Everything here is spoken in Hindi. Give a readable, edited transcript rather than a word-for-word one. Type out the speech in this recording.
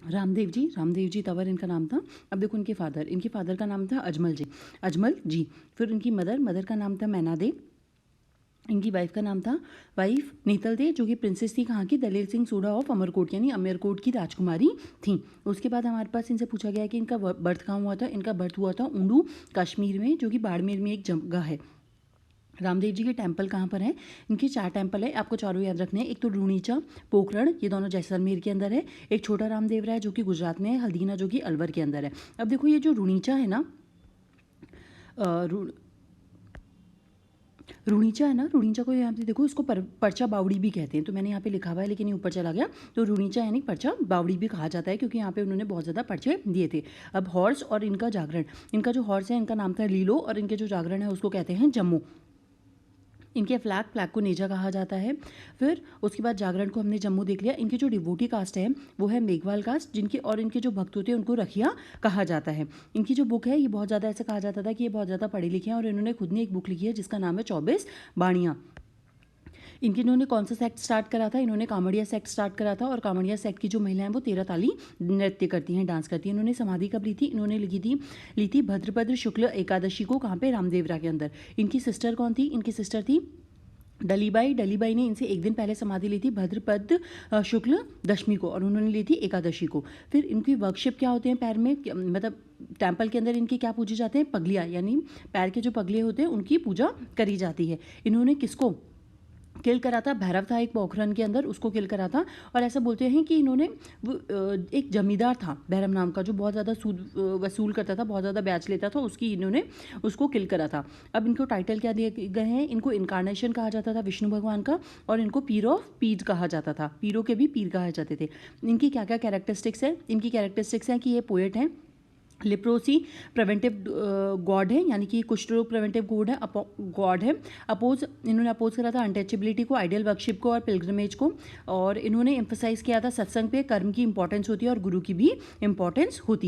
रामदेव जी तंवर इनका नाम था। अब देखो इनके फादर का नाम था अजमल जी। फिर इनकी मदर का नाम था मैना दे। इनकी वाइफ नीतल दे, जो कि प्रिंसेस थी कहाँ की, दलेर सिंह सोढ़ा ऑफ अमरकोट, यानी अमरकोट की राजकुमारी थी। उसके बाद हमारे पास इनसे पूछा गया है कि इनका बर्थ कहाँ हुआ था। इनका बर्थ हुआ था ऊंडू कश्मीर में, जो कि बाड़मेर में एक जगह है। रामदेव जी के टेम्पल कहाँ पर हैं। इनके 4 टेम्पल है, आपको चारों याद रखने हैं। एक तो रूणीचा, पोखरण, ये दोनों जैसलमेर के अंदर है। एक छोटा रामदेव राय जो कि गुजरात में है, हल्दीना जो कि अलवर के अंदर है। अब देखो ये जो रूणीचा है ना, रूणीचा को यहाँ पे देखो, इसको परचा बावड़ी भी कहते हैं। तो मैंने यहाँ पे लिखा हुआ है लेकिन ये ऊपर चला गया। तो रूणीचा यानी परचा बावड़ी भी कहा जाता है, क्योंकि यहाँ पे उन्होंने बहुत ज़्यादा पर्चे दिए थे। अब हॉर्स और इनका जागरण, इनका जो हॉर्स है इनका नाम था लीलो, और इनके जो जागरण है उसको कहते हैं जम्मू। इनके फ्लैग को नेजा कहा जाता है। फिर उसके बाद जागरण को हमने जम्मू देख लिया। इनकी जो डिवोटी कास्ट है वो है मेघवाल कास्ट, इनके जो भक्त होते हैं उनको रखिया कहा जाता है। इनकी जो बुक है ये बहुत ज़्यादा ऐसा कहा जाता था कि ये बहुत ज़्यादा पढ़े लिखे हैं, और इन्होंने खुद ने एक बुक लिखी है जिसका नाम है 24 बाणियाँ। इन्होंने कौन सा सेक्ट स्टार्ट करा था, इन्होंने कामड़िया सेक्ट स्टार्ट करा था। और कामड़िया सेक्ट की जो महिलाएं वो 13 ताली नृत्य करती हैं, डांस करती हैं। इन्होंने समाधि कब ली थी, इन्होंने ली थी भद्रपद्र शुक्ल एकादशी को, कहाँ पे, रामदेवरा के अंदर। इनकी सिस्टर कौन थी, इनकी सिस्टर थी डलीबाई ने इनसे एक दिन पहले समाधि ली थी भद्रपद शुक्ल दशमी को, और उन्होंने ली थी एकादशी को। फिर इनकी वर्कशिप क्या होते हैं पैर में, मतलब टेम्पल के अंदर इनके क्या पूजे जाते हैं, पगलियाँ, यानी पैर के जो पगले होते हैं उनकी पूजा करी जाती है। इन्होंने किसको किल करा था, भैरव था एक पोखरण के अंदर, उसको किल करा था। और ऐसा बोलते हैं कि इन्होंने एक जमींदार था भैरव नाम का, जो बहुत ज़्यादा सूद वसूल करता था, बहुत ज़्यादा ब्याज लेता था, इन्होंने उसको किल करा था। अब इनको टाइटल क्या दिए गए हैं, इनको इनकारनेशन कहा जाता था विष्णु भगवान का, और इनको पीर ऑफ पीर कहा जाता था, पीरों के भी पीर कहा जाते थे। इनकी क्या क्या कैरेक्टरिस्टिक्स है, इनकी कैरेक्टरिस्टिक्स हैं कि ये पोएट हैं, लिप्रोसी प्रिवेंटिव गॉड है, यानी कि कुष्ठ रोग प्रिवेंटिव गॉड है। इन्होंने अपोज करा था अनटचेबिलिटी को, आइडियल वर्कशिप को और पिलग्रमेज को। और इन्होंने एम्फोसाइज किया था सत्संग पे कर्म की इंपॉर्टेंस होती है और गुरु की भी इंपॉर्टेंस होती है।